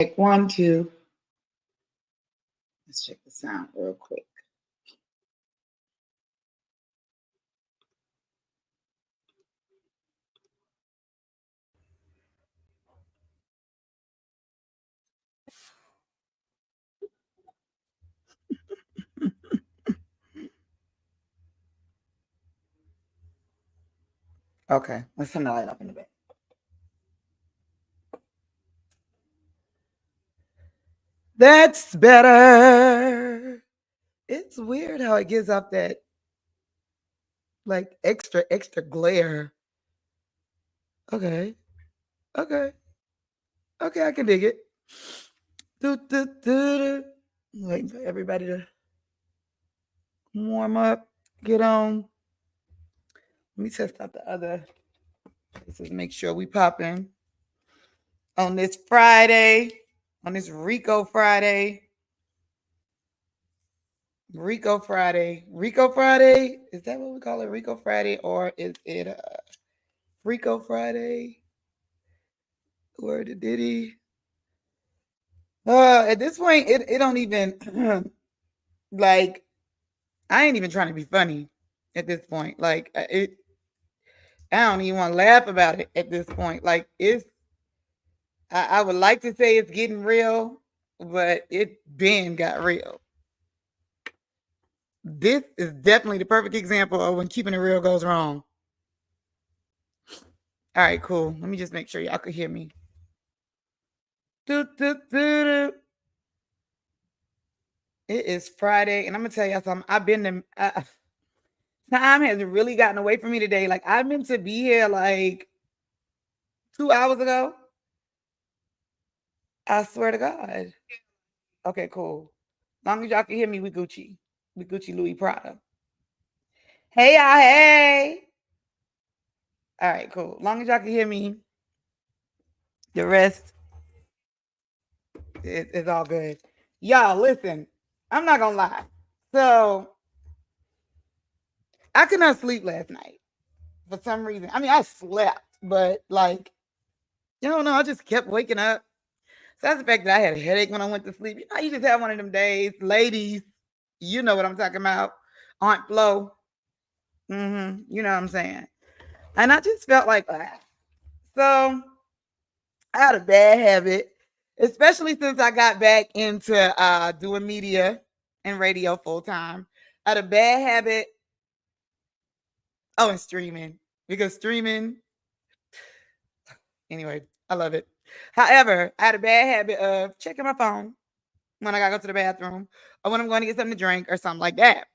Like 1, 2. Let's check the sound real quick. Okay, let's turn the light up in the back. That's better. It's weird how it gives off that like extra glare. Okay. Okay. Okay, I can dig it. Do, do, do, do. Waiting for everybody to warm up, get on. Let me test out the other places, make sure we pop in on this Friday, on this Rico Friday. Rico Friday. Rico Friday? Is that what we call it? Rico Friday? Or is it Rico Friday? Word to Diddy. At this point, it don't even like I ain't even trying to be funny at this point. Like I don't even want to laugh about it at this point. Like I would like to say it's getting real, but it been got real. This is definitely the perfect example of when keeping it real goes wrong. All right, cool. Let me just make sure y'all could hear me. Do, do, do, do. It is Friday, and I'm gonna tell y'all something. I've been time has really gotten away from me today. Like I meant to be here like 2 hours ago. I swear to God. Okay, cool. Long as y'all can hear me, we Gucci. We Gucci Louis Prada. Hey y'all, hey. All right, cool. Long as y'all can hear me, the rest is all good. Y'all, listen. I'm not gonna lie. So I could not sleep last night for some reason. I mean, I slept, but like, you don't know, I just kept waking up. So that's the fact that I had a headache when I went to sleep. You know, you just have one of them days, ladies. You know what I'm talking about, Aunt Flo. You know what I'm saying. And I just felt like, so I had a bad habit, especially since I got back into doing media and radio full time. I had a bad habit. Oh, and streaming, because streaming. Anyway, I love it. However, I had a bad habit of checking my phone when I gotta go to the bathroom or when I'm going to get something to drink or something like that.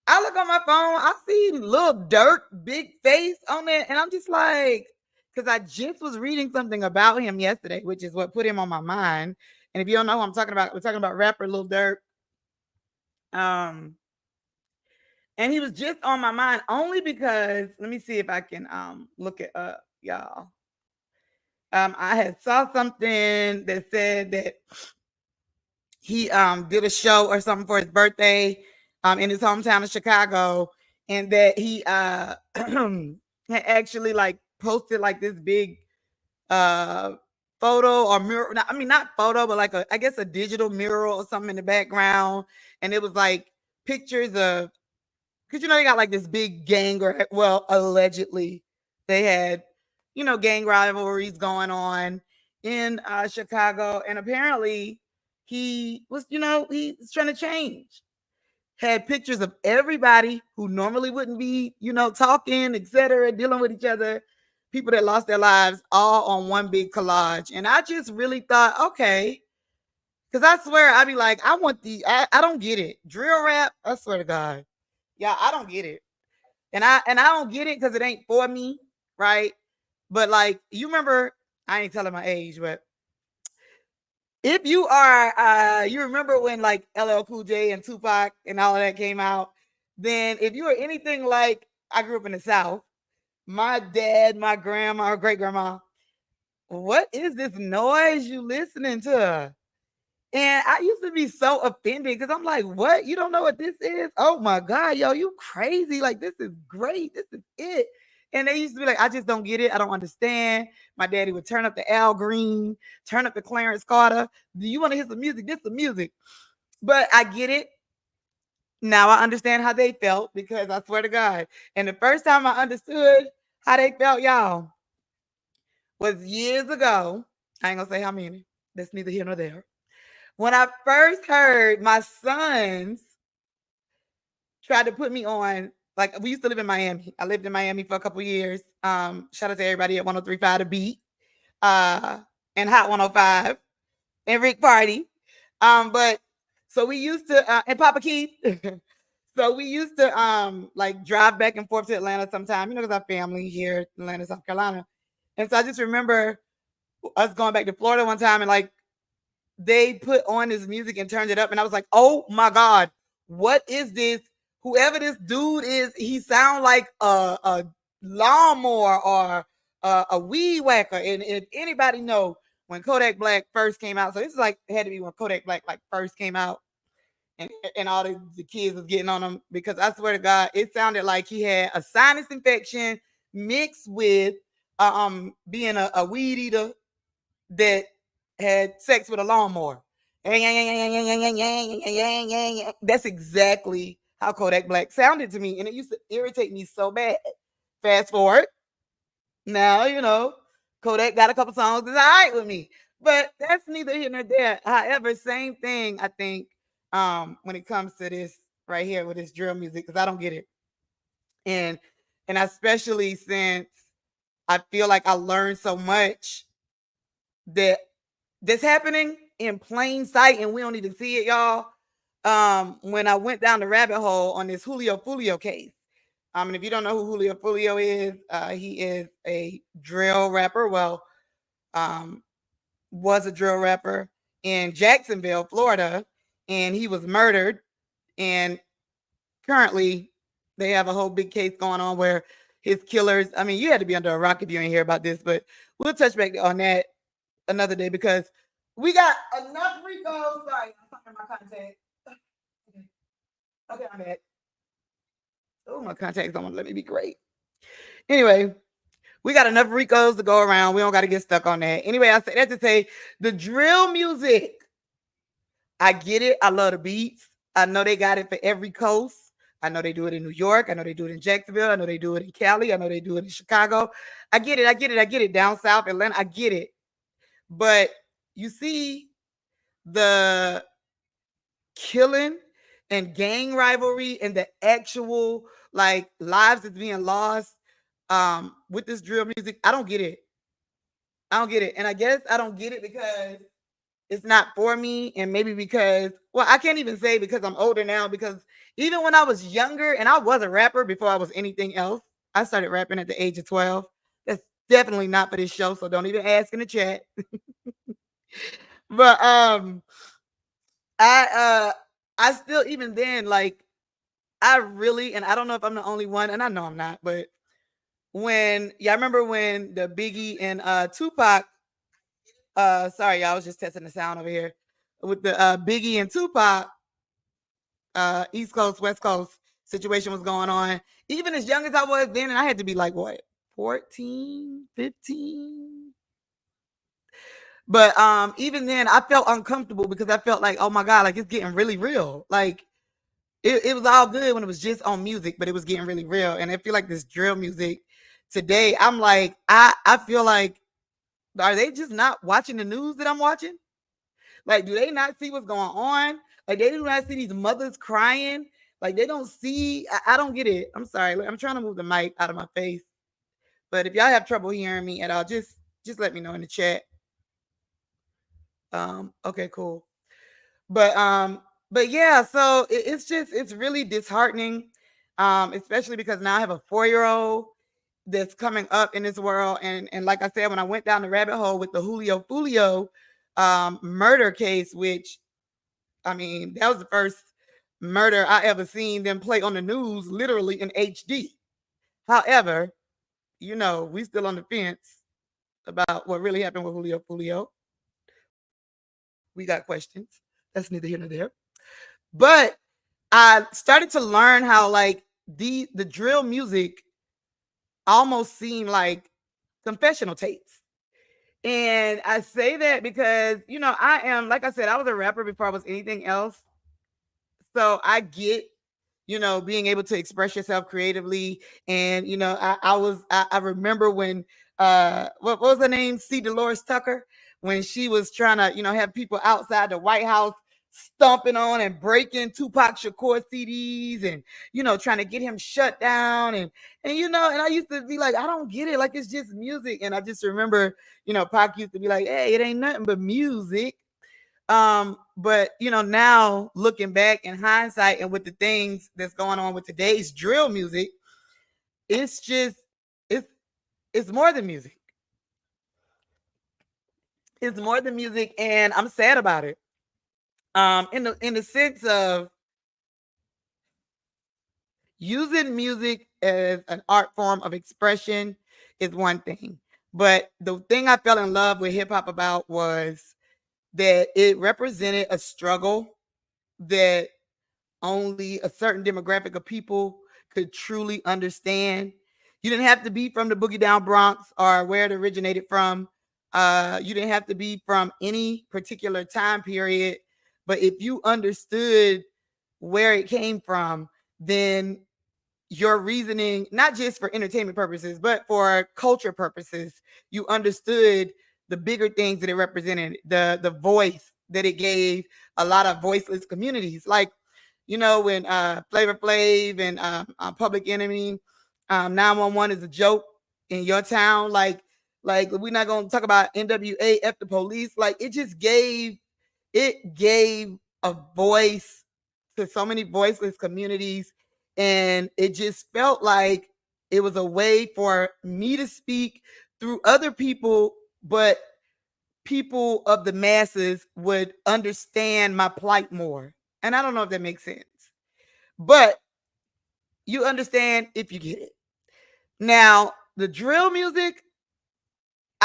I look on my phone, I see little Dirk, big face on it, and I'm just like, because I just was reading something about him yesterday, which is what put him on my mind. And if you don't know who I'm talking about, we're talking about rapper Lil Durk. Um, and he was just on my mind only because let me see if I can look it up, y'all. I had saw something that said that he did a show or something for his birthday in his hometown of Chicago, and that he had actually like posted like this big uh photo or mural. I mean, not photo, but like I guess a digital mural or something in the background, and it was like pictures of, because you know they got like this big gang, or well, allegedly they had, you know, gang rivalries going on in Chicago, and apparently he was, you know, he's trying to change. Had pictures of everybody who normally wouldn't be, you know, talking, etc., dealing with each other, people that lost their lives, all on one big collage. And I just really thought, okay, because I swear I'd be like, I want I don't get it. Drill rap, I swear to God. Yeah, I don't get it. And I don't get it because it ain't for me, right? But like, you remember, I ain't telling my age, but if you are you remember when like LL Cool J and Tupac and all of that came out, then if you are anything like, I grew up in the South, my dad, my grandma, or great grandma, what is this noise you listening to? And I used to be so offended because I'm like, what? You don't know what this is? Oh my God, yo, you crazy. Like, this is great. This is it. And they used to be like, I just don't get it. I don't understand. My daddy would turn up the Al Green, turn up the Clarence Carter. Do you want to hear some music? This is the music. But I get it. Now I understand how they felt because I swear to God. And the first time I understood how they felt, y'all, was years ago. I ain't gonna say how many. That's neither here nor there. When I first heard my sons tried to put me on, like we used to live in Miami. I lived in Miami for a couple years. Shout out to everybody at 103.5 The Beat, uh, and Hot 105 and Rick Party. But so we used to and Papa Keith. So we used to like drive back and forth to Atlanta sometime, you know, because our family here in Atlanta, South Carolina. And so I just remember us going back to Florida one time and like they put on this music and turned it up, and I was like, "Oh my God, what is this? Whoever this dude is, he sound like a lawnmower or a weed whacker." And if anybody know when Kodak Black first came out, so this is like had to be when Kodak Black like first came out, and all the kids was getting on him because I swear to God, it sounded like he had a sinus infection mixed with being a weed eater that had sex with a lawnmower. That's exactly how Kodak Black sounded to me, and it used to irritate me so bad. Fast forward, now you know Kodak got a couple songs that's all right with me, but that's neither here nor there. However, same thing I think when it comes to this right here with this drill music because I don't get it, and especially since I feel like I learned so much that that's happening in plain sight and we don't even see it, y'all. When I went down the rabbit hole on this Julio Fulio case. And if you don't know who Julio Fulio is, he is a drill rapper. Well, um, was a drill rapper in Jacksonville, Florida, and he was murdered. And currently, they have a whole big case going on where his killers. I mean, you had to be under a rock if you ain't hear about this, but we'll touch back on that another day because we got enough Ricos. Sorry, I'm talking my contact. Okay, I'm back. Oh, my contacts don't want to let me be great. Anyway, we got enough Ricos to go around. We don't got to get stuck on that. Anyway, I said that to say the drill music. I get it. I love the beats. I know they got it for every coast. I know they do it in New York. I know they do it in Jacksonville. I know they do it in Cali. I know they do it in Chicago. I get it. I get it. I get it. Down south, Atlanta. I get it. But you see the killing and gang rivalry and the actual like lives that's being lost with this drill music. I don't get it. I don't get it. And I guess I don't get it because it's not for me. And maybe because, well, I can't even say because I'm older now, because even when I was younger and I was a rapper before I was anything else, I started rapping at the age of 12. That's definitely not for this show. So don't even ask in the chat. But I I still even then like I really, and I don't know if I'm the only one, and I know I'm not, but when y'all remember when the Biggie and Tupac, sorry, y'all, I was just testing the sound over here with the Biggie and Tupac East Coast, West Coast situation was going on. Even as young as I was then, and I had to be like what, 14, 15. But even then I felt uncomfortable because I felt like, oh my God, like it's getting really real. Like it was all good when it was just on music, but it was getting really real. And I feel like this drill music today, I'm like, I feel like, are they just not watching the news that I'm watching? Like, do they not see what's going on? Like, they do not see these mothers crying. Like, they don't see. I don't get it. I'm sorry. I'm trying to move the mic out of my face. But if y'all have trouble hearing me at all, just let me know in the chat. Okay, cool. But but yeah, so it's really disheartening. Especially because now I have a 4-year-old that's coming up in this world. And like I said, when I went down the rabbit hole with the Julio Fulio murder case, which I mean, that was the first murder I ever seen them play on the news, literally in HD. However, you know, we still on the fence about what really happened with Julio Fulio. We got questions. That's neither here nor there. But I started to learn how like the drill music almost seem like confessional tapes. And I say that because, I am, like I said, I was a rapper before I was anything else. So I get, being able to express yourself creatively. And, I remember when, what was her name? C. Dolores Tucker, when she was trying to, have people outside the White House stomping on and breaking Tupac Shakur CDs and, trying to get him shut down. And I used to be like, I don't get it. Like, it's just music. And I just remember, Pac used to be like, hey, it ain't nothing but music. But now looking back in hindsight and with the things that's going on with today's drill music, it's just it's it's more than music. It's more than music, and I'm sad about it. In the sense of using music as an art form of expression is one thing. But the thing I fell in love with hip hop about was that it represented a struggle that only a certain demographic of people could truly understand. You didn't have to be from the Boogie Down Bronx or where it originated from. You didn't have to be from any particular time period. But if you understood where it came from, then your reasoning, not just for entertainment purposes, but for culture purposes, you understood the bigger things that it represented, the voice that it gave a lot of voiceless communities. Like, when Flavor Flav and Public Enemy, 911 is a joke in your town. Like we're not gonna talk about NWA F the police. Like it gave a voice to so many voiceless communities, and it just felt like it was a way for me to speak through other people, but people of the masses would understand my plight more. And I don't know if that makes sense, but you understand if you get it. Now, the drill music,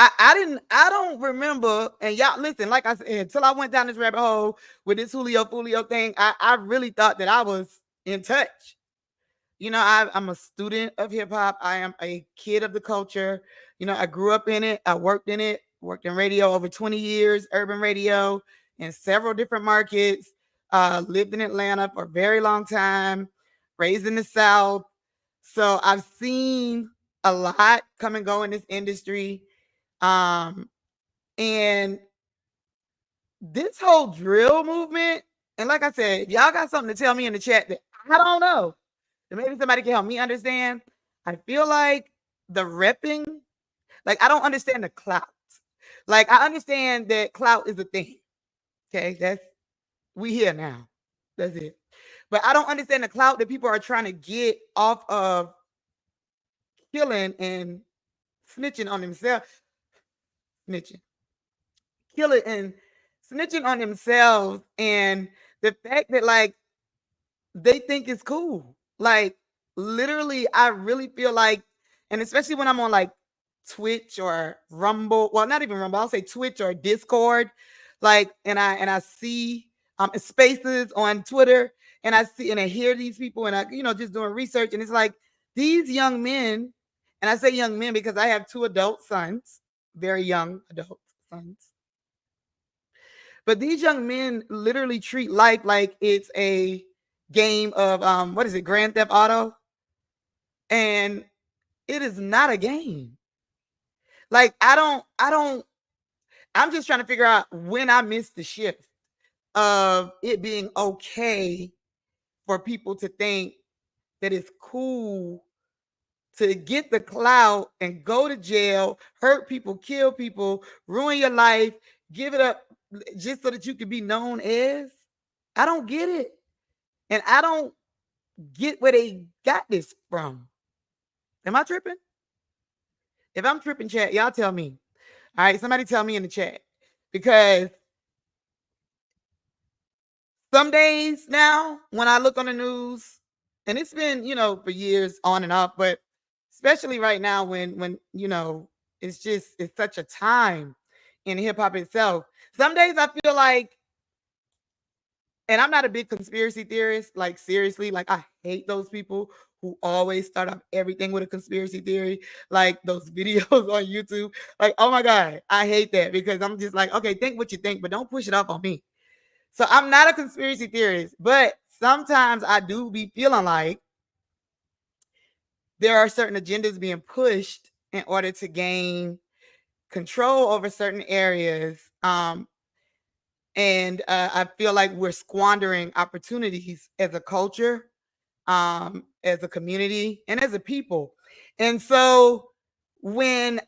I don't remember, and y'all listen, like I said, until I went down this rabbit hole with this Julio Fulio thing, I really thought that I was in touch. I'm a student of hip hop. I am a kid of the culture. I grew up in it. I worked in it, worked in radio over 20 years, urban radio in several different markets. Lived in Atlanta for a very long time, raised in the South. So I've seen a lot come and go in this industry. Um, and this whole drill movement, and like I said, if y'all got something to tell me in the chat that I don't know, and maybe somebody can help me understand. I feel like the repping, like I don't understand the clout. Like I understand that clout is a thing. Okay, we here now. That's it. But I don't understand the clout that people are trying to get off of killing and snitching on themselves. Snitching. Killing and snitching on themselves. And the fact that like they think it's cool. Like literally, I really feel like, and especially when I'm on like Twitch or Rumble, well, not even Rumble, I'll say Twitch or Discord, like, and I see spaces on Twitter, and I see and I hear these people, and I, just doing research, and it's like these young men, and I say young men because I have two adult sons, very young adult sons. But these young men literally treat life like it's a game of what is it, Grand Theft Auto? And it is not a game. Like I'm just trying to figure out when I missed the shift of it being okay for people to think that it's cool to get the clout and go to jail, hurt people, kill people, ruin your life, give it up just so that you can be known as. I don't get it. And I don't get where they got this from. Am I tripping? If I'm tripping, chat, y'all tell me. All right, somebody tell me in the chat. Because some days now, when I look on the news, and it's been, for years on and off, but especially right now when it's such a time in hip hop itself. Some days I feel like And I'm not a big conspiracy theorist, like seriously, like I hate those people who always start off everything with a conspiracy theory, like those videos on YouTube. Like, oh my God, I hate that because I'm just like, okay, think what you think, but don't push it off on me. So I'm not a conspiracy theorist, but sometimes I do be feeling like there are certain agendas being pushed in order to gain control over certain areas. And I feel like we're squandering opportunities as a culture, as a community, and as a people. And so when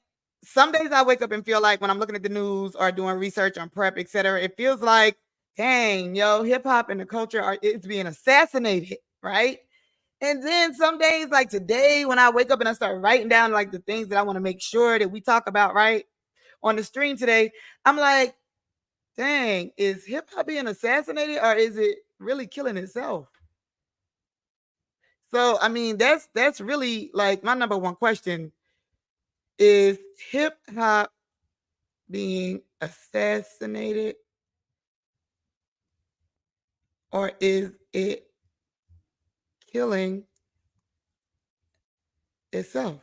some days I wake up and feel like when I'm looking at the news or doing research on prep, etc., it feels like, dang, yo, hip hop and the culture it's being assassinated, right? And then some days, like today, when I wake up and I start writing down like the things that I want to make sure that we talk about, right, on the stream today, I'm like, dang, is hip hop being assassinated or is it really killing itself? So I mean, that's really like my number one question: is hip hop being assassinated or is it killing itself?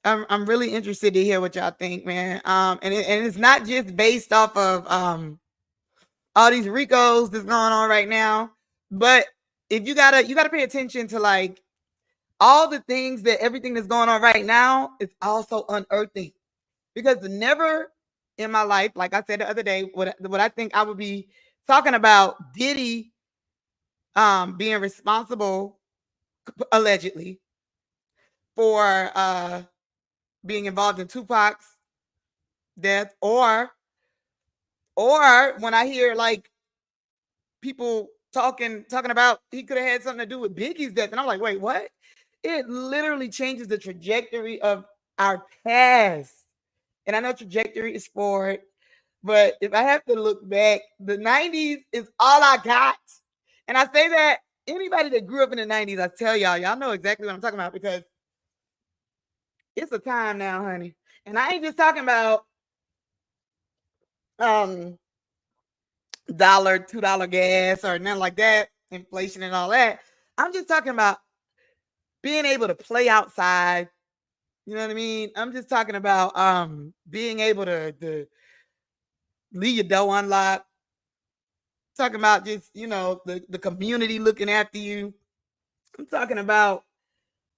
I'm really interested to hear what y'all think, man. And it's not just based off of all these RICOs that's going on right now, but if you gotta pay attention to like all the things that everything that's going on right now is also unearthing because never in my life, like I said the other day, what I think I would be talking about Diddy being responsible allegedly for being involved in Tupac's death, or when I hear like people talking about he could have had something to do with Biggie's death, and I'm like, wait, what? It literally changes the trajectory of our past. And I know trajectory is forward, but if I have to look back, the 90s is all I got. And I say that anybody that grew up in the 90s, I tell y'all know exactly what I'm talking about because it's a time now, honey. And I ain't just talking about um dollar, $2 gas or nothing like that, inflation and all that. I'm just talking about being able to play outside. You know what I mean? I'm just talking about being able to leave your door unlocked. Talking about just, the community looking after you. I'm talking about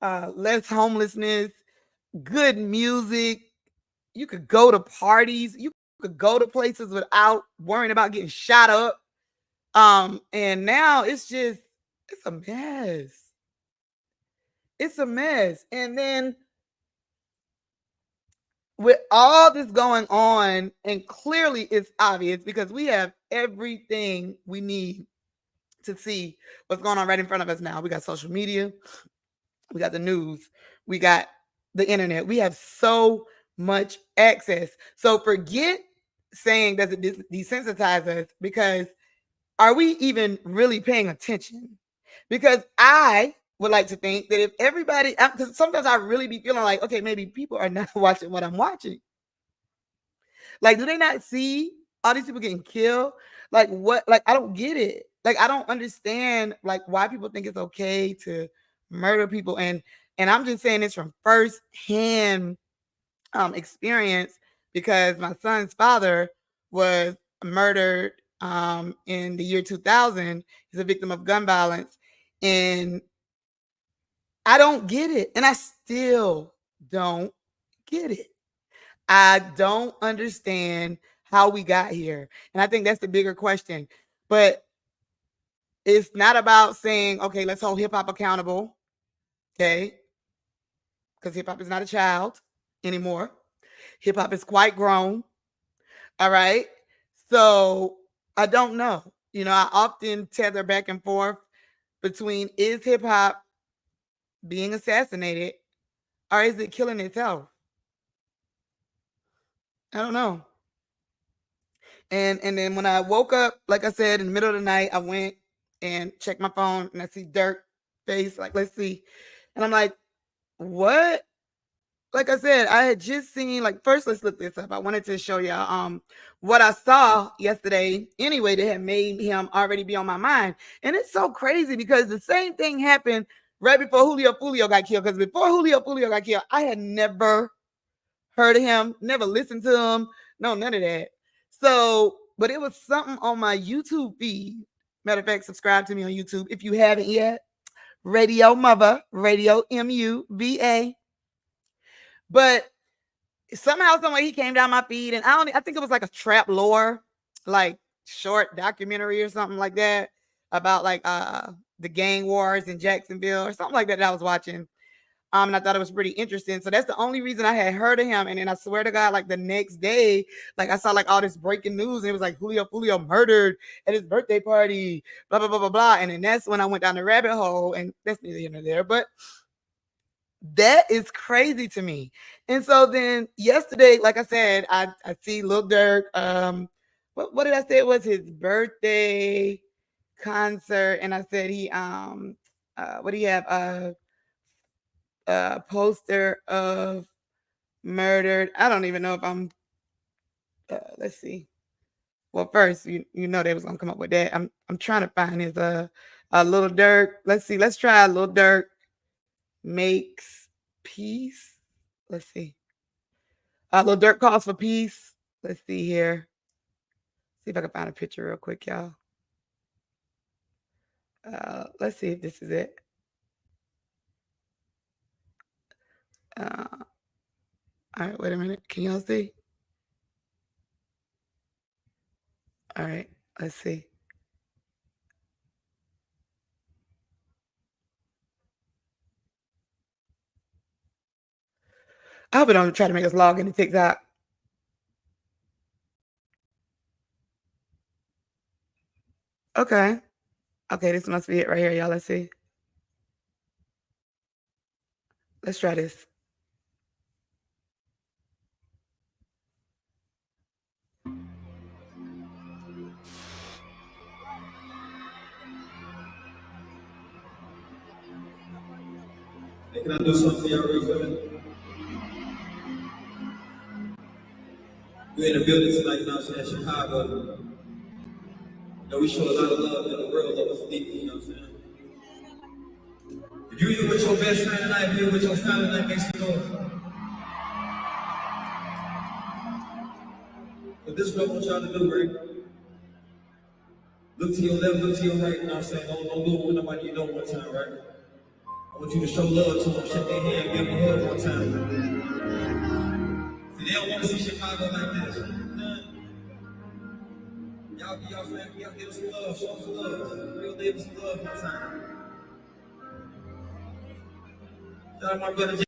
less homelessness, good music. You could go to parties. You could go to places without worrying about getting shot up. And now it's a mess. It's a mess. And then with all this going on, and clearly it's obvious because we have everything we need to see what's going on right in front of us now. We got social media, we got the news, we got the internet. We have so much access. So forget saying does it desensitize us because are we even really paying attention? Because I would like to think that if everybody, because sometimes I really be feeling like, okay, maybe people are not watching what I'm watching. Like, do they not see all these people getting killed? Like, what? Like, I don't get it. Like, I don't understand like why people think it's okay to murder people. And I'm just saying this from first hand experience because my son's father was murdered in the year 2000. He's a victim of gun violence, and I don't get it, and I still don't get it. I don't understand how we got here. And I think that's the bigger question. But it's not about saying, okay, let's hold hip hop accountable. Okay. Because hip hop is not a child anymore. Hip hop is quite grown. All right. So I don't know. I often tether back and forth between is hip hop being assassinated or is it killing itself? I don't know. And then when I woke up, like I said, in the middle of the night, I went and checked my phone and I see Dirk face, like, let's see. And I'm like, what? like I said, I had just seen, like, first let's look this up. I wanted to show y'all what I saw yesterday anyway that had made him already be on my mind. And it's so crazy because the same thing happened right before Julio Fulio got killed. Because before Julio Fulio got killed, I had never heard of him, never listened to him, no, none of that. So, but it was something on my YouTube feed. Matter of fact, subscribe to me on YouTube if you haven't yet. Radio-Muva, Radio-Muva. But somehow, some way, he came down my feed, and I think it was like a trap lore, like short documentary or something like that about like the gang wars in Jacksonville or something like that I was watching. And I thought it was pretty interesting. So that's the only reason I had heard of him. And then I swear to God, like the next day, like I saw like all this breaking news, and it was like Julio murdered at his birthday party, blah blah blah blah blah. And then that's when I went down the rabbit hole, and that's neither here nor there. But that is crazy to me. And so then yesterday, like I said, I see Lil Durk. What did I say? It was his birthday concert, and I said he what do you have? Poster of murdered. I don't even know if I'm. Let's see. Well, first you know they was gonna come up with that. I'm trying to find his Little Durk. Let's see. Let's try Lil Durk makes peace. Let's see. Lil Durk calls for peace. Let's see here. See if I can find a picture real quick, y'all. Let's see if this is it. All right, wait a minute. Can y'all see? All right, let's see. I hope it don't try to make us log into TikTok. Okay. Okay, this must be it right here, y'all. Let's see. Let's try this. Hey, can I do something for y'all real quick? We're in a building tonight, you know what I'm saying, Chicago. You know, we show a lot of love in the world of us deeply, you know what I'm saying? If you here with your best friend tonight, if you with your family tonight, make some noise. But this is what I want y'all to do, right? Look to your left, look to your right, you know what I'm saying? Don't do it with nobody you know one time, right? I want you to show love to them, shake their hand, give them a hug one time. See, they don't want to see Chicago like this. Y'all be y'all family, y'all give them some love, show them some love. Real live some love one time. Shout out my brother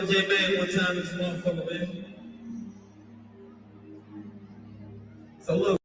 J Man one time, this motherfucker, man. So look.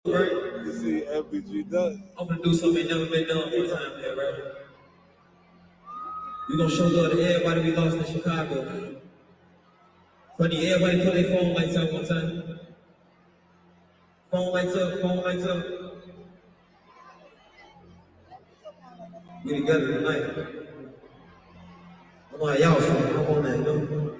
right? You see FBG does. I'm gonna do something ain't never been done one time here, right? We gonna show love to everybody we lost in Chicago. Funny, everybody put their phone lights out one time. Phone lights up, phone lights up. We together tonight. I'm like, y'all feel. I'm on that, you know?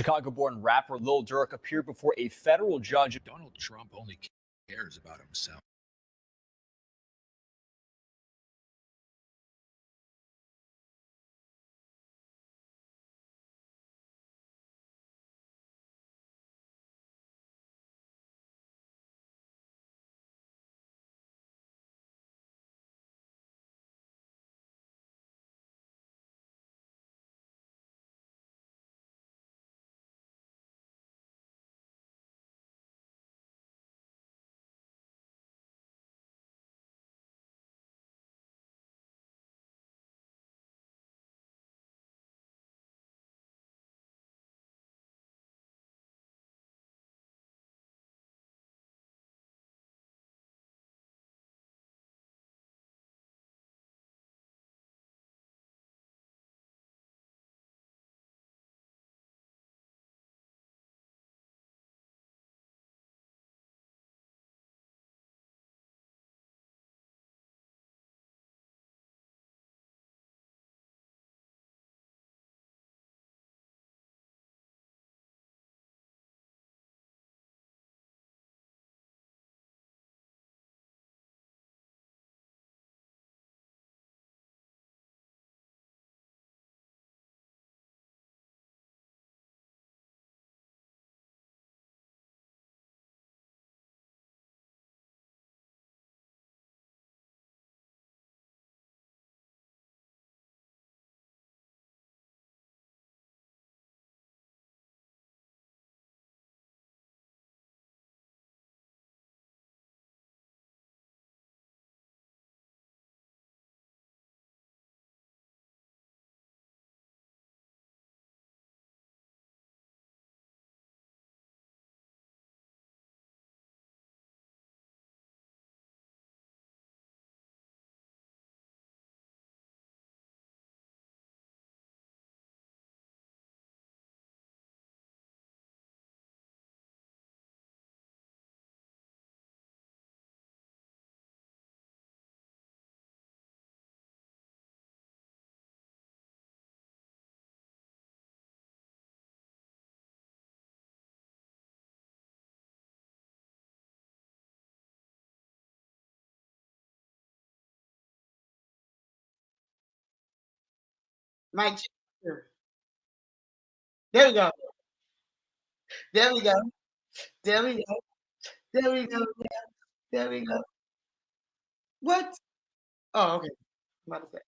Chicago-born rapper Lil Durk appeared before a federal judge. Donald Trump only cares about himself. Mike. There we go. There we go. There we go. There we go. There we go. What? Oh, okay. I'm about to say.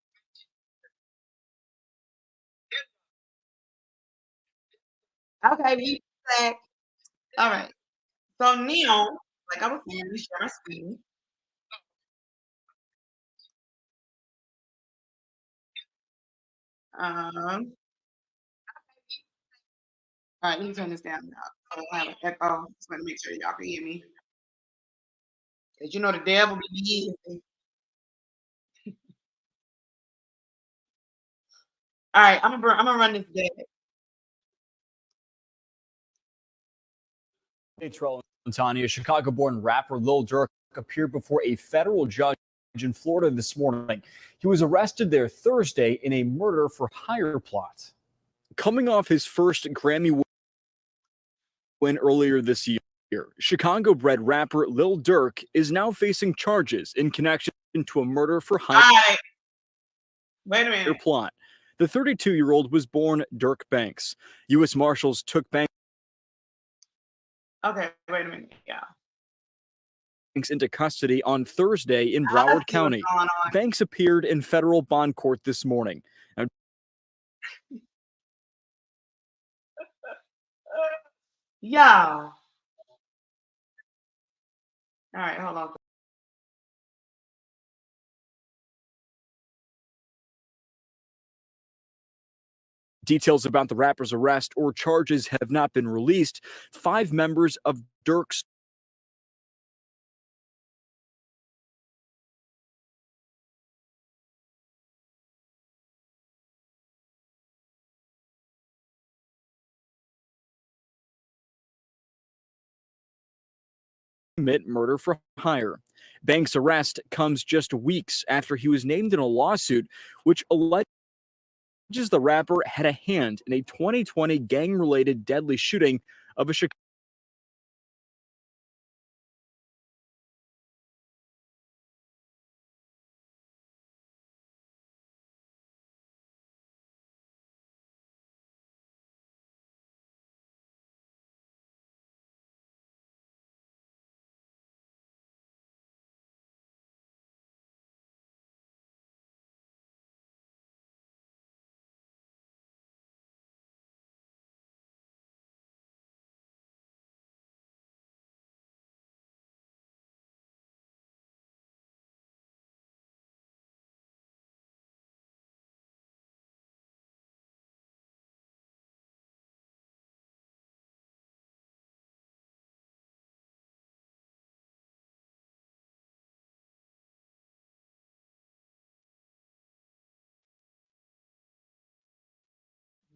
Okay, we back. All right. So now, like I was saying, we share my screen. All right, let me turn this down now. I don't have an echo. Just want to make sure y'all can hear me. Cause you know the devil be using. All right, I'm gonna run this back. Tanya, Chicago-born rapper Lil Durk appeared before a federal judge in Florida this morning. He was arrested there Thursday in a murder for hire plot. Coming off his first Grammy win earlier this year, Chicago-bred rapper Lil Durk is now facing charges in connection to a murder for hire Right. Wait a minute. plot. The 32-year-old was born Dirk Banks. U.S. Marshals took Banks Okay, wait a minute, y'all. into custody on Thursday in Broward County. Banks appeared in federal bond court this morning. Now, Y'all. All right, hold on. details about the rapper's arrest or charges have not been released. 5 members of Dirk's commit murder for hire. Banks' arrest comes just weeks after he was named in a lawsuit which alleged The rapper had a hand in a 2020 gang-related deadly shooting of a Chicago.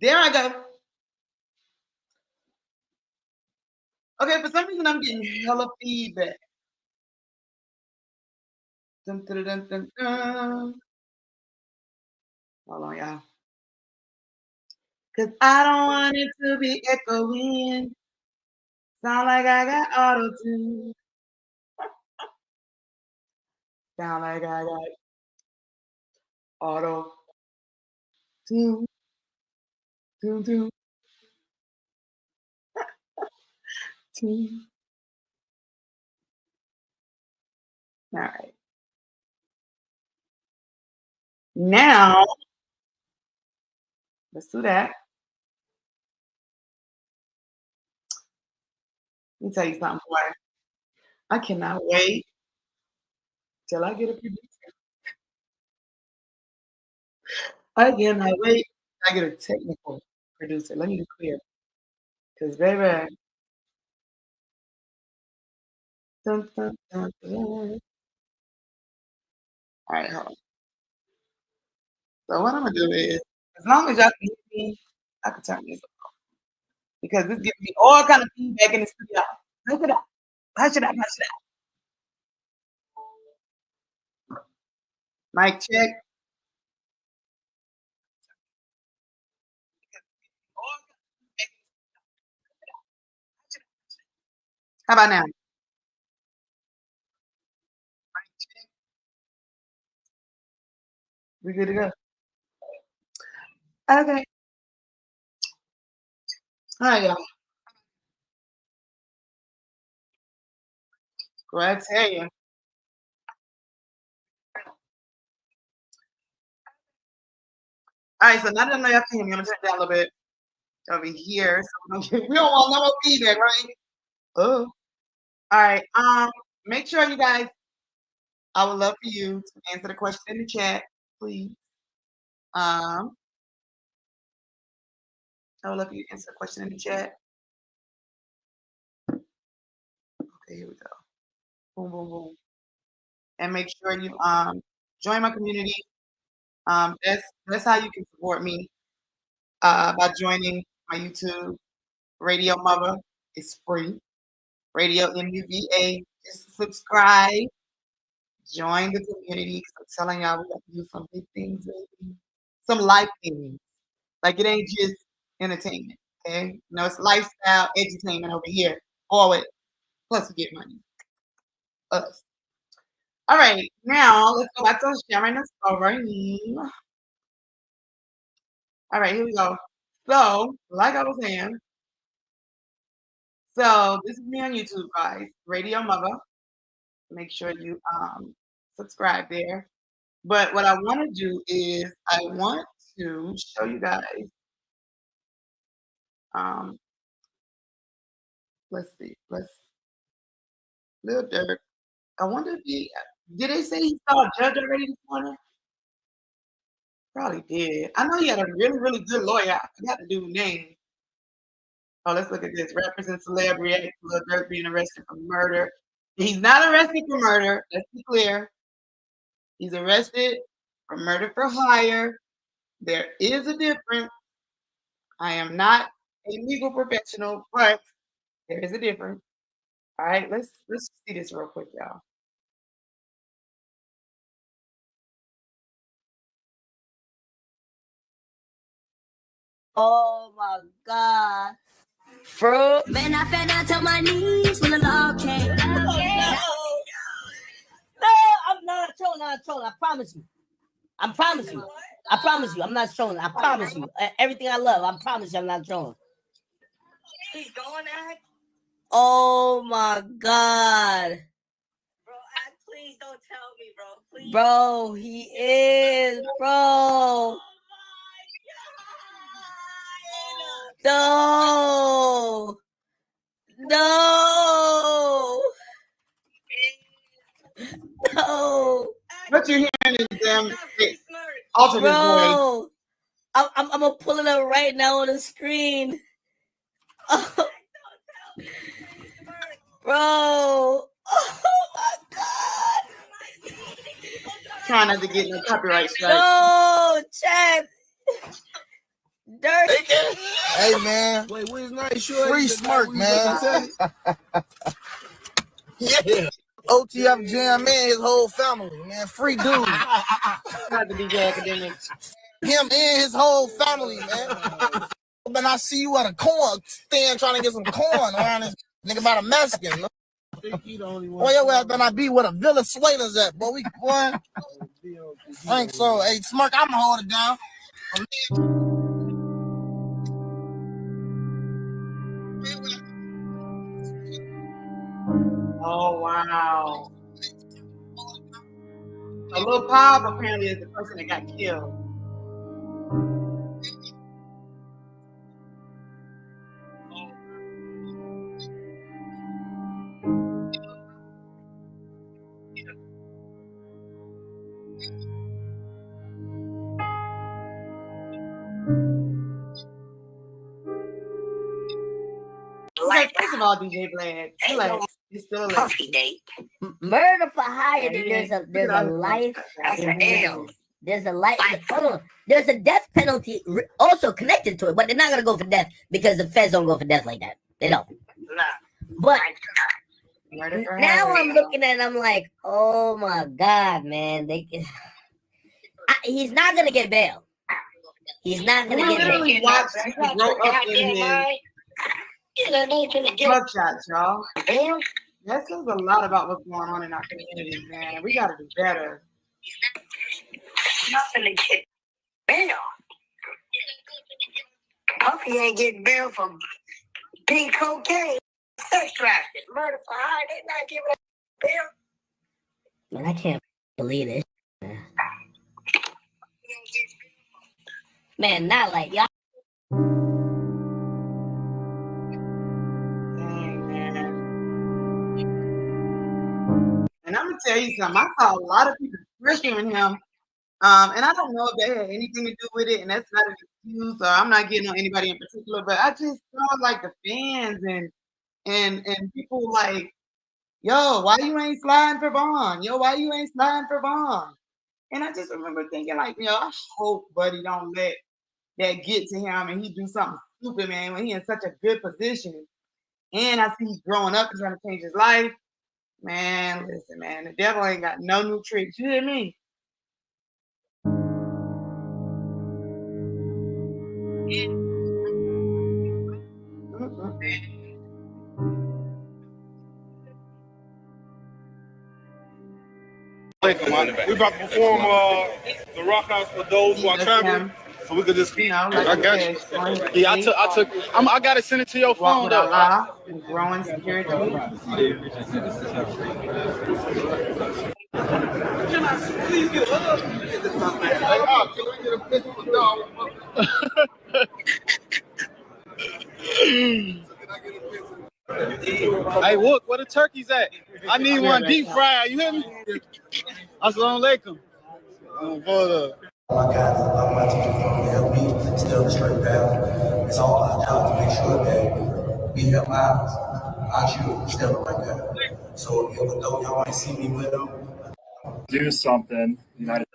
There I go. Okay, for some reason I'm getting hella feedback. Dun, dun, dun, dun, dun. Hold on, y'all. Cause I don't want it to be echoing. Sound like I got auto tune. Sound like I got auto tune. Tune, tune, tune. All right. Now, let's do that. Let me tell you something, boy. I cannot wait till I get a producer. I cannot wait till I get a technical producer. Let me be clear. Because, baby, dun, dun, dun, dun. All right, hold on. So, what I'm going to do is, as long as y'all can hear me, I can turn this off. Because this gives me all kind of feedback in the studio. Hush it up. Hush it up. Hush it up. Mic check. How about now? We good to go? Okay. All right, y'all. Go ahead, tell you. All right, so now that I know y'all can hear me, I'm gonna turn it down a little bit over here. So we don't want no more feedback, right? Oh. All right. Make sure you guys. I would love for you to answer the question in the chat, please. Um, I would love for you to answer the question in the chat. Okay, here we go. Boom, boom, boom. And make sure you join my community. That's how you can support me by joining my YouTube Radio-Muva. It's free. Radio-Muva. Just subscribe. Join the community. 'Cause I'm telling y'all, we got to do some big things, baby. Some life things. Like it ain't just entertainment. Okay, no, it's lifestyle entertainment over here. Always. Plus, we get money. Us. All right, now let's go back to sharing the story. All right, here we go. So, like I was saying, so this is me on YouTube, guys. Radio-Muva. Make sure you subscribe there. But what I want to do is I want to show you guys. Um, let's see. Lil Durk. I wonder if did they say he saw a judge already this morning? Probably did. I know he had a really, really good lawyer. I forgot the dude's name. Oh, let's look at this. Rappers and celeb react to Lil Durk being arrested for murder. He's not arrested for murder. Let's be clear. He's arrested for murder for hire. There is a difference. I am not a legal professional, but there is a difference. All right, let's see this real quick, y'all. Oh my God. Fruit. Man, I fell down to my knees when the law came. No, I'm not trolling. I promise you. I promise you. I'm not trolling. I promise you. Everything I love, I promise you I'm not trolling. He's going at? Oh my God. Bro, please don't tell me, bro. Please. Bro, he is, bro. Oh my God. No. What you're hearing is them alternate voice. Bro, I'm gonna pull it up right now on the screen. Oh. Bro, oh my God. Trying not to get no copyright strike. No, Chad. Dirt. Hey, man. Wait, where's nice? Free Smirk, man. Yeah. OTF Jam Man, his whole family, man. Free dude. Not to DJ Academic. Him and his whole family, man. Then I see you at a corn stand trying to get some corn around this nigga about a Mexican. Boy, your ass better not be where the Villa Swaiters at, boy. Boy. I think so. Hey, Smirk, I'm gonna hold it down. Oh, wow. A little Pop apparently is the person that got killed. Okay, first of all, DJ Vlad, he's still alive. Murder for hire. There's a life. There's a life. Hold on. There's a death penalty also connected to it, but they're not gonna go for death because the feds don't go for death like that. They don't. But now I'm looking at it, I'm like, oh my God, man. He's not gonna get bail. He's not gonna get bail. Literally watched people grow up in his mugshots, y'all. That says a lot about what's going on in our communities, man. We gotta do better. Nothing to get bail. Puffy ain't getting bail from pink cocaine, sex trafficking, murder for hire. They not giving him bail. Man, I can't believe this. Man, not like y'all. And I'm gonna tell you something. I saw a lot of people pressuring him, and I don't know if they had anything to do with it. And that's not an excuse, or I'm not getting on anybody in particular. But I just saw like the fans and people like, "Yo, why you ain't sliding for Vaughn? Yo, why you ain't sliding for Vaughn?" And I just remember thinking like, I hope Buddy don't let that get to him and he do something stupid, man. When he in such a good position, and I see he's growing up and trying to change his life. Man, listen, man, the devil ain't got no new tricks. You hear me? We about to perform the Rock House for those who are traveling. So we could just, like I got you. Yeah, I took. I gotta send it to your phone though. And growing security. Can I please get up? Can we get a picture with dog? Hey, look, where the turkey's at? I need one deep fried. You hear me? Assalamu alaikum. My God, I'm about to do to help me stay on the straight path. It's all our job to make sure that we help our children stay on the right path. So even though y'all might see me with them, Do something. United.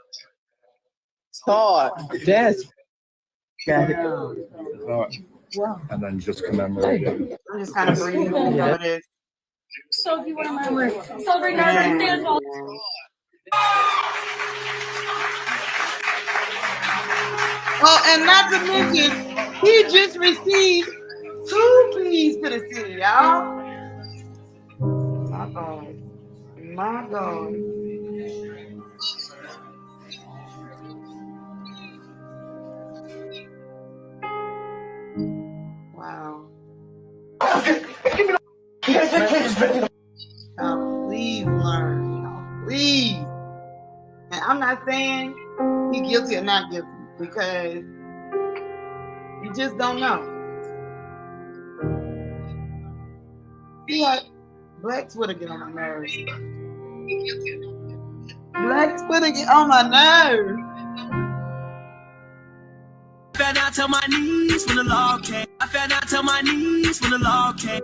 Yes. And then just commemorate it. I'm just kind of breathing through some of this. So if you want to remember, celebrate our birthday as well. Oh, and not to mention, He just received 2 keys to the city, y'all. My God. My God. Wow. Please learn, y'all. Please. And I'm not saying he guilty or not guilty because you just don't know. See how Black Twitter get on my nerves. Black Twitter get on my nerves. I fell down to my knees when the law came. I fell down to my knees when the law came.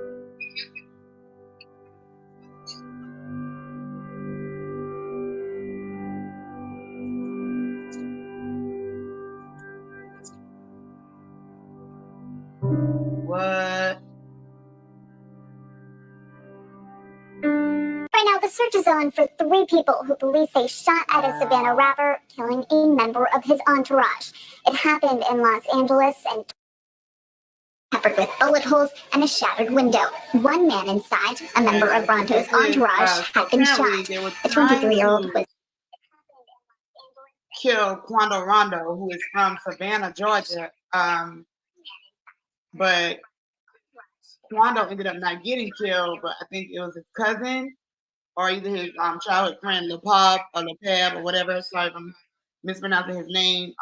What? Right now, the search is on for 3 people who police say shot at a Savannah rapper, killing a member of his entourage. It happened in Los Angeles and peppered with bullet holes and a shattered window. One man inside, a member of Ronto's entourage, had been shot. The 23-year-old was Kill Quando Rondo, who is from Savannah, Georgia. But Quando ended up not getting killed, but I think it was his cousin or either his childhood friend, LePab or whatever. Sorry if I'm mispronouncing his name.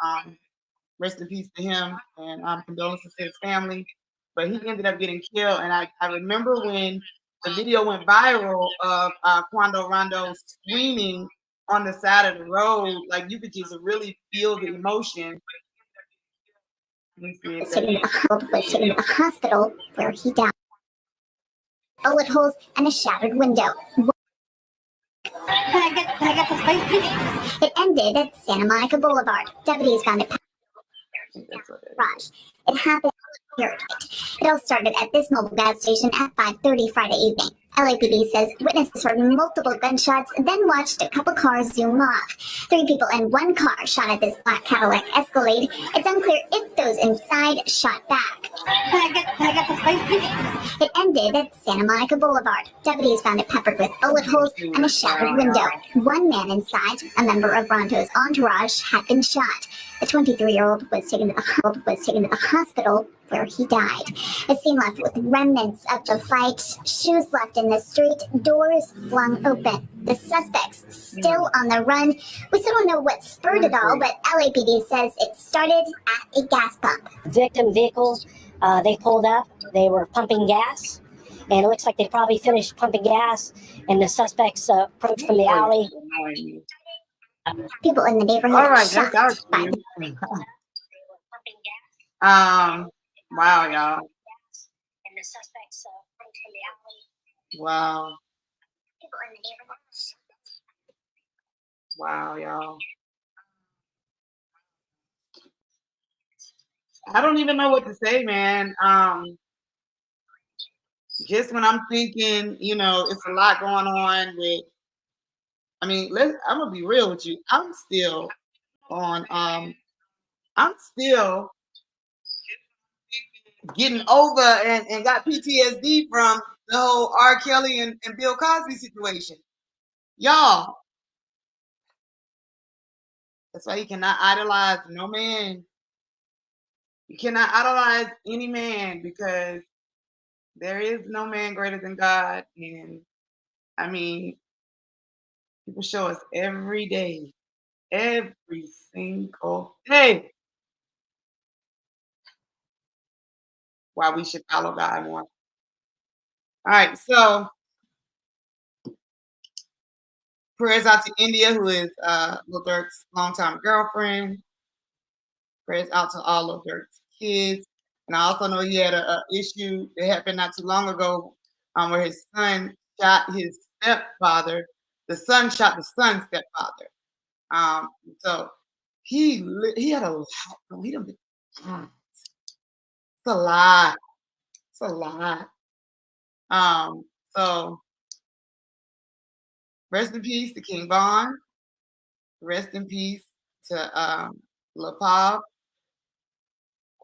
Rest in peace to him, and condolences to his family. But he ended up getting killed, and I remember when the video went viral of Quando Rondo screaming on the side of the road, like you could just really feel the emotion. was taken to the hospital where he died. Bullet holes and a shattered window. Can I get the space, please? It ended at Santa Monica Boulevard. Deputies found it. It happened here. It all started at this mobile gas station at 5:30 Friday evening. LAPD says witnesses heard multiple gunshots, then watched a couple cars zoom off. 3 people in 1 car shot at this black Cadillac Escalade. It's unclear if those inside shot back. Can I get the space, please? It ended at Santa Monica Boulevard. Deputies found it peppered with bullet holes and a shattered window. One man inside, a member of Ronto's entourage, had been shot. The 23-year-old was taken to the hospital where he died. A scene left with remnants of the fight, shoes left in the street, doors flung open. The suspects still on the run. We still don't know what spurred it all, but LAPD says it started at a gas pump. Victim vehicle, they pulled up, they were pumping gas, and it looks like they probably finished pumping gas, and the suspects approached from the alley. People in the neighborhood All right, shocked that's by wow, y'all. and the suspects approached from the alley. Wow. People in the neighborhood. Wow, y'all. I don't even know what to say, man. Just when I'm thinking, it's a lot going on with, I'm gonna be real with you. I'm still getting over and got PTSD from the whole R. Kelly and Bill Cosby situation. Y'all, that's why you cannot idolize no man. You cannot idolize any man because there is no man greater than God. And people show us every day, every single day, why we should follow God more. All right, so prayers out to India, who is Lil Durk's longtime girlfriend. Prayers out to all of Durk's kids. And I also know he had an issue that happened not too long ago where his son shot his stepfather. The son shot the son's stepfather. So he had a lot. It's a lot. It's a lot. So rest in peace to King Von. Rest in peace to LePab,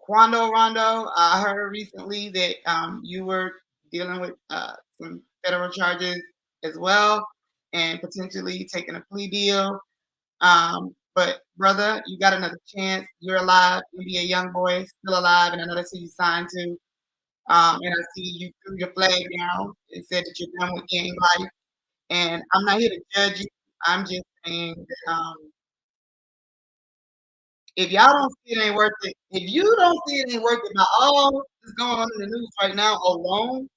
Quando Rondo, I heard recently that you were dealing with some federal charges as well and potentially taking a plea deal. But brother, you got another chance. You're alive. You be a young boy, still alive, and I know that's who you signed to. And I see you threw your flag down and said that you're done with gang life. And I'm not here to judge you. I'm just saying that if y'all don't see it ain't worth it, if you don't see it ain't worth it by all that's going on in the news right now alone,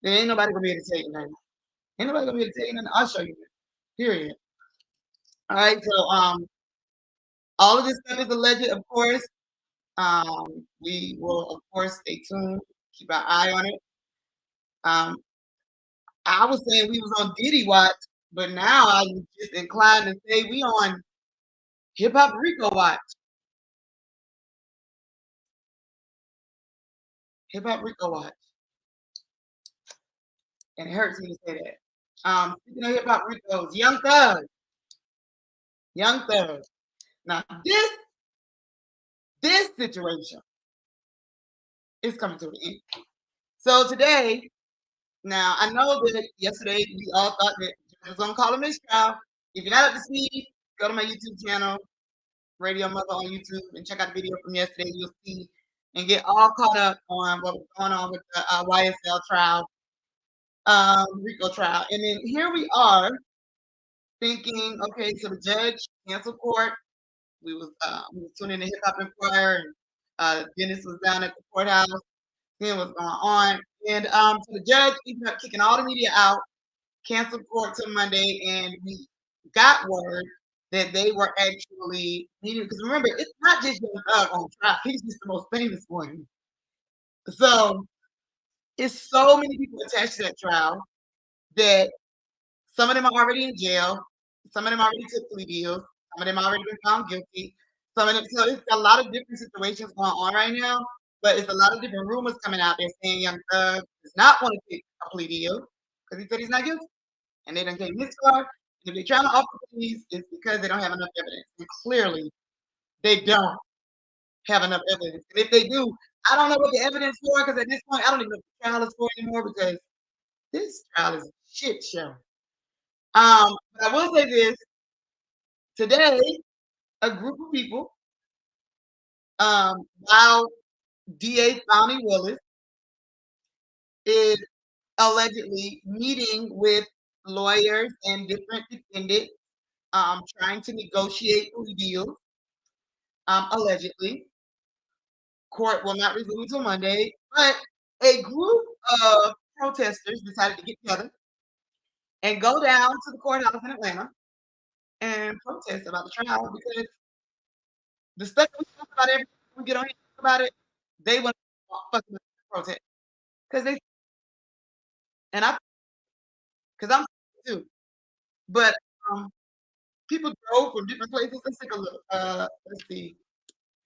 then ain't nobody gonna be able to tell you nothing. Ain't nobody gonna be able to tell you nothing. I'll show you. Period. All right. So all of this stuff is alleged, of course. We will, of course, stay tuned, keep our eye on it. I was saying we was on Diddy watch, but now I'm just inclined to say we on Hip Hop Rico watch. Hip Hop Rico watch. And it hurts me to say that. Speaking of Hip Hop Ricos, Young Thug. Young Thug. Now this situation is coming to an end. So today, now I know that yesterday we all thought that I was gonna call a mistrial. If you're not up to speed, go to my YouTube channel, Radio-Muva on YouTube, and check out the video from yesterday. You'll see and get all caught up on what was going on with the YSL trial, RICO trial. And then here we are thinking, okay, so the judge canceled court. We was tuning in to Hip Hop Inquirer, and Dennis was down at the courthouse, seeing what's going on. And so the judge ended up kicking all the media out, canceled court till Monday, and we got word that they were actually meeting. Because remember, it's not just Young Thug on trial; he's just the most famous one. So it's so many people attached to that trial that some of them are already in jail, some of them already took plea deals, some of them already been found guilty. Some of them, so it's a lot of different situations going on right now. But it's a lot of different rumors coming out there saying Young Thug does not want to take a plea deal because he said he's not guilty. And they don't take this far. And if they're trying to offer pleas, it's because they don't have enough evidence. And clearly, they don't have enough evidence. And if they do, I don't know what the evidence for, because at this point, I don't even know what the trial is for anymore, because this trial is a shit show. But I will say this. Today, a group of people, while DA Bonnie Willis is allegedly meeting with lawyers and different defendants, trying to negotiate plea deals. Allegedly, court will not resume until Monday, but a group of protesters decided to get together and go down to the courthouse in Atlanta and protest about the trial, because the stuff that we talk about every time we get on here and talk about it, they want to fucking protest because they, and I, because I'm too, but people drove from different places. Let's take a look. Let's see.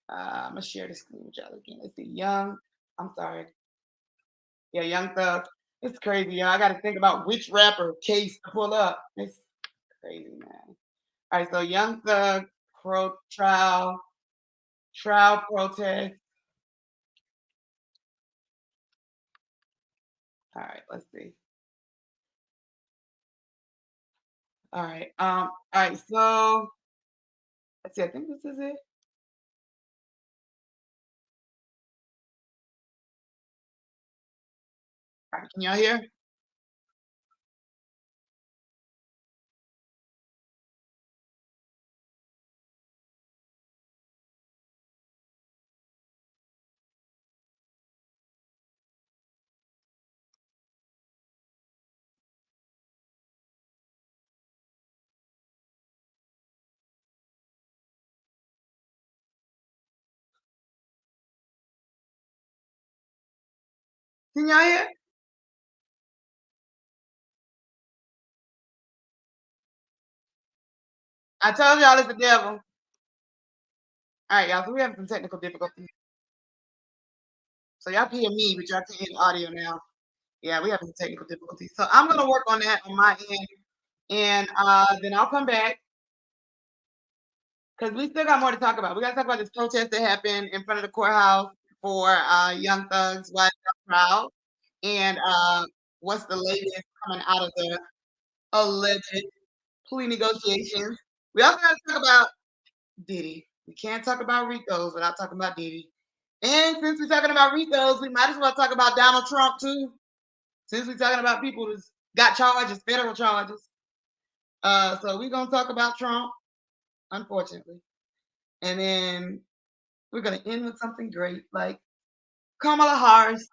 I'm gonna share the screen with y'all again. Let's see. I'm sorry. Yeah, Young Thug. It's crazy, y'all. I got to think about which rapper case to pull up. It's crazy, man. All right, so Young Thug trial protest. All right, let's see. All right. All right, so let's see. I think this is it. All right, can y'all hear? Can y'all hear? I told y'all it's the devil. All right, y'all. So we have some technical difficulties. So y'all can hear me, but y'all can't hear the audio now. Yeah, we have some technical difficulties. So I'm gonna work on that on my end, and then I'll come back because we still got more to talk about. We got to talk about this protest that happened in front of the courthouse. for Young Thug's Wild and Proud, and what's the latest coming out of the alleged plea negotiations. We also got to talk about Diddy. We can't talk about Ricos without talking about Diddy. And since we're talking about Ricos, we might as well talk about Donald Trump too. Since we're talking about people who got charges, federal charges. So we're gonna talk about Trump, unfortunately. And then we're gonna end with something great, like Kamala Harris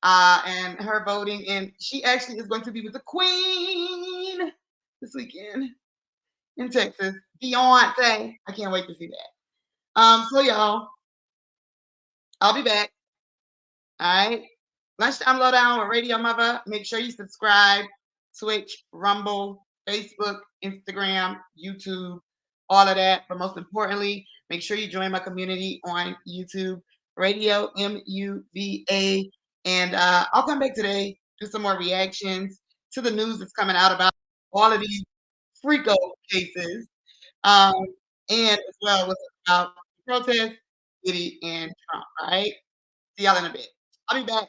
and her voting. And she actually is going to be with the Queen this weekend in Texas. Beyonce. I can't wait to see that. So y'all, I'll be back. All right. Lunchtime Lowdown with Radio-Muva. Make sure you subscribe. Twitch, Rumble, Facebook, Instagram, YouTube, all of that. But most importantly, make sure you join my community on YouTube, Radio-Muva. And I'll come back today, do some more reactions to the news that's coming out about all of these freako cases. And as well with about protest, Diddy, and Trump. All right. See y'all in a bit. I'll be back.